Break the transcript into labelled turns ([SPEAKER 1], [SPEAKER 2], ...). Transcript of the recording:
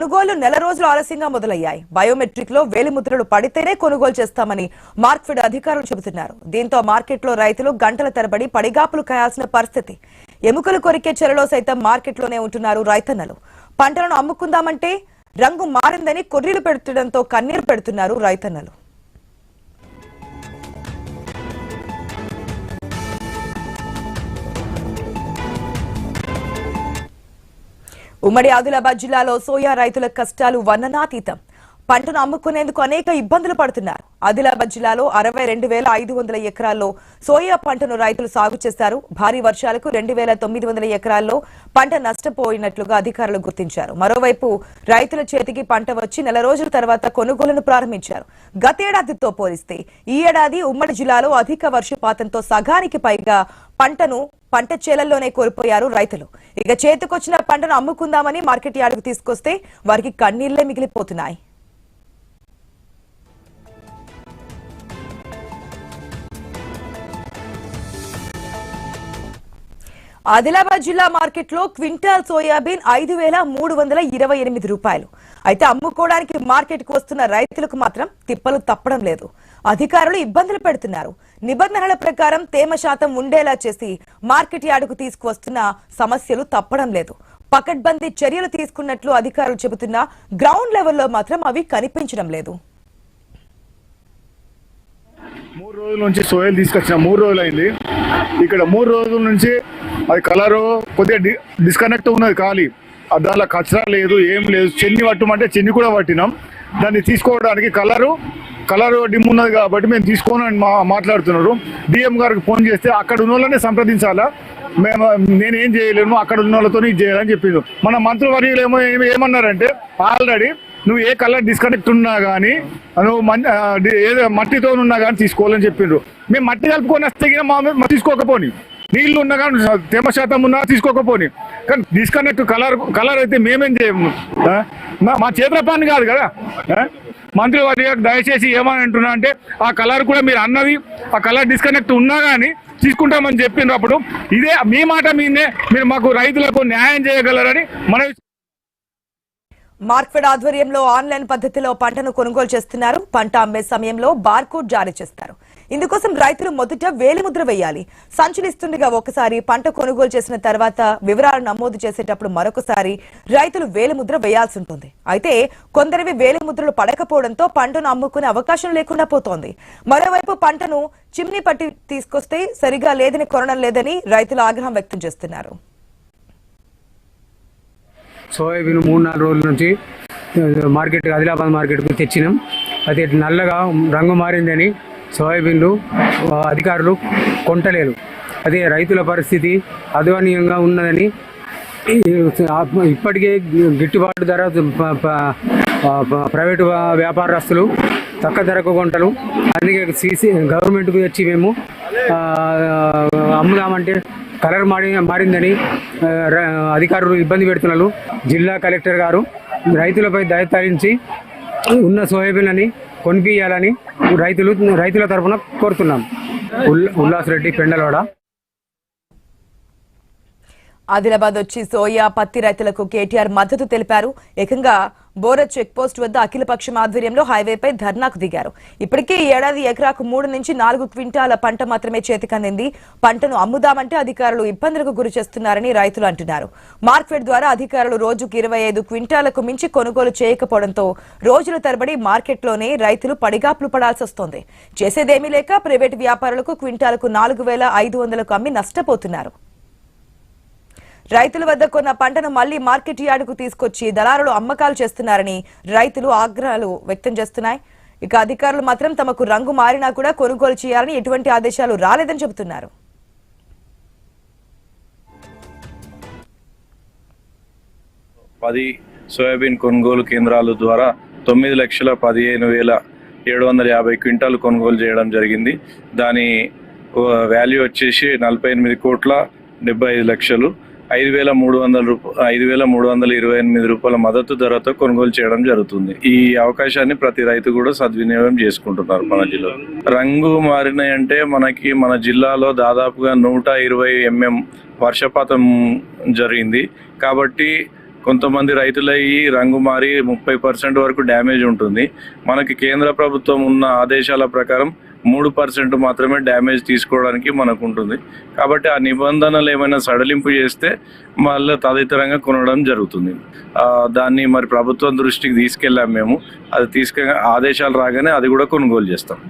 [SPEAKER 1] కొనుగోలు నెల రోజులు ఆలస్యంగా మొదలయ్యాయి. బయోమెట్రిక్ లో వేలిముద్రలు పడితేనే కొనుగోలు చేస్తామని మార్క్ఫెడ్ అధికారులు చెబుతున్నారు. దీంతో మార్కెట్లో రైతులు గంటల తరబడి పడిగాపులు కాయాల్సిన పరిస్థితి. ఎముకలు కొరికే చెరలో సైతం మార్కెట్లోనే ఉంటున్నారు రైతన్నలు. పంటలను అమ్ముకుందామంటే రంగు మారిందని కొర్రీలు పెడుతుండటంతో కన్నీరు పెడుతున్నారు రైతన్నలు. ఉమ్మడి ఆదిలాబాద్ జిల్లాలో సోయా రైతుల కష్టాలు వర్ణనాతీతం. పంటను అమ్ముకునేందుకు అనేక ఇబ్బందులు పడుతున్నారు. ఆదిలాబాద్ జిల్లాలో 62,500 ఎకరాల్లో సోయా పంటను రైతులు సాగు చేశారు. భారీ వర్షాలకు 2,900 ఎకరాల్లో పంట నష్టపోయినట్లుగా అధికారులు గుర్తించారు. మరోవైపు రైతుల చేతికి పంట వచ్చి నెల రోజుల తర్వాత కొనుగోలును ప్రారంభించారు. గతేడాదితో పోలిస్తే ఈ ఏడాది ఉమ్మడి జిల్లాలో అధిక వర్షపాతంతో సగానికి పైగా పంట చేలల్లోనే కోల్పోయారు రైతులు. ఇక చేతికొచ్చిన పంటను అమ్ముకుందామని మార్కెట్ యార్డుకు తీసుకొస్తే వారికి కన్నీళ్లే మిగిలిపోతున్నాయి. ఆదిలాబాద్ జిల్లా మార్కెట్లో క్వింటాల్ సోయాబీన్ 5,328 రూపాయలు. అయితే అమ్ముకోవడానికి మార్కెట్ కు వస్తున్న రైతులకు మాత్రం తిప్పలు తప్పడం లేదు. అధికారులు ఇబ్బందులు పెడుతున్నారు. నిబంధనల ప్రకారం తేమ శాతం ఉండేలా చేసి మార్కెట్ యార్డుకు తీసుకువస్తున్న సమస్యలు తప్పడం లేదు. పకడ్బందీ చర్యలు తీసుకున్నట్లు అధికారులు చెబుతున్నా గ్రౌండ్ లెవెల్లో మాత్రం అవి కనిపించడం లేదు.
[SPEAKER 2] 3 రోజుల నుంచి సోయలు తీసుకొచ్చిన 3 రోజులు అయింది. ఇక్కడ 3 రోజుల నుంచి అది కలరు కొద్దిగా డిస్కనెక్ట్ ఉన్నది. ఖాళీ దానిలో కచరా లేదు, ఏం లేదు. చెన్ని పట్టమంటే చెన్ని కూడా పట్టినాం. దాన్ని తీసుకోవడానికి కలరు డిమ్ ఉన్నది కాబట్టి మేము తీసుకోనని మాట్లాడుతున్నారు. డిఎం గారికి ఫోన్ చేస్తే అక్కడ ఉన్న వాళ్ళనే సంప్రదించాలా, నేనేం చేయలేను, అక్కడ ఉన్న వాళ్ళతో ఇది చేయాలని చెప్పిండు. మన మంత్రివర్యులు ఏమన్నారంటే ఆల్రెడీ నువ్వు ఏ కలర్ డిస్కనెక్ట్ ఉన్నా కానీ నువ్వు ఏదో మట్టితో ఉన్నా కానీ తీసుకోవాలని చెప్పిండ్రు. మేము మట్టి కలుపుకొని వస్తే తీసుకోకపోని, నీళ్లు ఉన్నా కానీ తేమ శాతం ఉన్నా తీసుకోకపోని, కానీ డిస్కనెక్ట్ కలర్ అయితే మేమేం చేయము. మా చేతుల పని కాదు కదా. మంత్రి వారి దయచేసి ఏమని అంటున్నా అంటే ఆ కలర్ కూడా మీరు అన్నది ఆ కలర్ డిస్కనెక్ట్ ఉన్నా కానీ తీసుకుంటామని చెప్పినప్పుడు ఇదే మీ మాట మీదే మీరు మాకు రైతులకు న్యాయం చేయగలరని మన
[SPEAKER 1] మార్క్ఫెడ్ ఆధ్వర్యంలో ఆన్లైన్ పద్ధతిలో పంటను కొనుగోలు చేస్తున్నారు. పంట అమ్మే సమయంలో బార్కోడ్ జారీ చేస్తారు. ఇందుకోసం రైతులు మొదట వేలిముద్ర వేయాలి. సంచలిస్తుండగా ఒకసారి పంట కొనుగోలు చేసిన తర్వాత వివరాలు నమోదు చేసేటప్పుడు మరొకసారి రైతులు వేలిముద్ర వేయాల్సి ఉంటుంది. అయితే కొందరివి వేలిముద్రలు పడకపోవడంతో పంటను అమ్ముకునే అవకాశం లేకుండా పోతోంది. మరోవైపు పంటను చిమ్నీ పట్టి తీసుకొస్తే సరిగా లేదని కొనడం లేదని రైతులు ఆగ్రహం వ్యక్తం చేస్తున్నారు.
[SPEAKER 3] సోయాబీన్ 3-4 రోజుల నుంచి ఆదిలాబాద్ మార్కెట్కు తెచ్చినాం. అది నల్లగా రంగు మారిందని సోయాబీన్లు అధికారులు కొంటలేరు. అదే రైతుల పరిస్థితి అధ్వానీయంగా ఉన్నదని ఇప్పటికే గిట్టుబాటు ధర ప్రైవేటు వ్యాపారస్తులు తక్కువ ధరకు కొంటలు. అందుకే గవర్నమెంట్కు తెచ్చి మేము అమ్ముదామంటే కలర్ మారిందని అధికారులు ఇబ్బంది పెడుతున్నారు. జిల్లా కలెక్టర్ గారు రైతులపై దయ తరించి ఉన్న సోయాబీన్లని కొనిపియాలని రైతుల తరఫున కోరుతున్నాం. ఉల్లాస్ రెడ్డి, పెండలవాడ.
[SPEAKER 1] ఆదిలాబాద్ వచ్చి సోయా పత్తి రైతులకు కేటీఆర్ మద్దతు తెలిపారు. ఏకంగా బోరత్ చెక్ పోస్ట్ వద్ద అఖిలపక్షం ఆధ్వర్యంలో హైవేపై ధర్నాకు దిగారు. ఇప్పటికే ఈ ఏడాది ఎకరాకు 3 నుంచి 4 క్వింటాల పంట మాత్రమే చేతికందింది. పంటను అమ్ముదామంటే అధికారులు ఇబ్బందులకు గురి చేస్తున్నారని రైతులు అంటున్నారు. మార్క్ఫెడ్ ద్వారా అధికారులు రోజుకు 25 క్వింటాలకు మించి కొనుగోలు చేయకపోవడంతో రోజుల తరబడి మార్కెట్లోనే రైతులు పడిగాపులు పడాల్సి వస్తోంది. చేసేదేమీ లేక ప్రైవేటు వ్యాపారులకు క్వింటాలకు 4,500కు అమ్మి నష్టపోతున్నారు. రైతుల వద్ద కొన్న పంటను మళ్లీ మార్కెట్ యార్డుకు తీసుకొచ్చి దళారులు అమ్మకాలు చేస్తున్నారని రైతులు ఆగ్రహాలు వ్యక్తం చేస్తున్నాయి. ఇక అధికారులు మాత్రం తమకు రంగు మారినా కూడా కొనుగోలు చేయాలని ఎటువంటి ఆదేశాలు రాలేదని చెబుతున్నారు.
[SPEAKER 4] 10 సోయాబీన్ కొనుగోలు కేంద్రాల ద్వారా 9,15,750 క్వింటాలు కొనుగోలు చేయడం జరిగింది. దాని వాల్యూ వచ్చేసి 48,75,00,000. 5,328 రూపాయల మద్దతు ధరతో కొనుగోలు చేయడం జరుగుతుంది. ఈ అవకాశాన్ని ప్రతి రైతు కూడా సద్వినియోగం చేసుకుంటున్నారు. మన జిల్లాలో రంగు మారినాయంటే మన జిల్లాలో దాదాపుగా 120 mm వర్షపాతం జరిగింది. కాబట్టి కొంతమంది రైతుల ఈ రంగు మారి 30% వరకు డ్యామేజ్ ఉంటుంది. మనకి కేంద్ర ప్రభుత్వం ఉన్న ఆదేశాల ప్రకారం 3% మాత్రమే డ్యామేజ్ తీసుకోవడానికి మనకు ఉంటుంది. కాబట్టి ఆ నిబంధనలు ఏమైనా సడలింపు చేస్తే మళ్ళీ తదితరంగా కొనడం జరుగుతుంది. దాన్ని మరి ప్రభుత్వం దృష్టికి తీసుకెళ్ళాం మేము. అది ఆదేశాలు రాగానే అది కూడా కొనుగోలు చేస్తాం.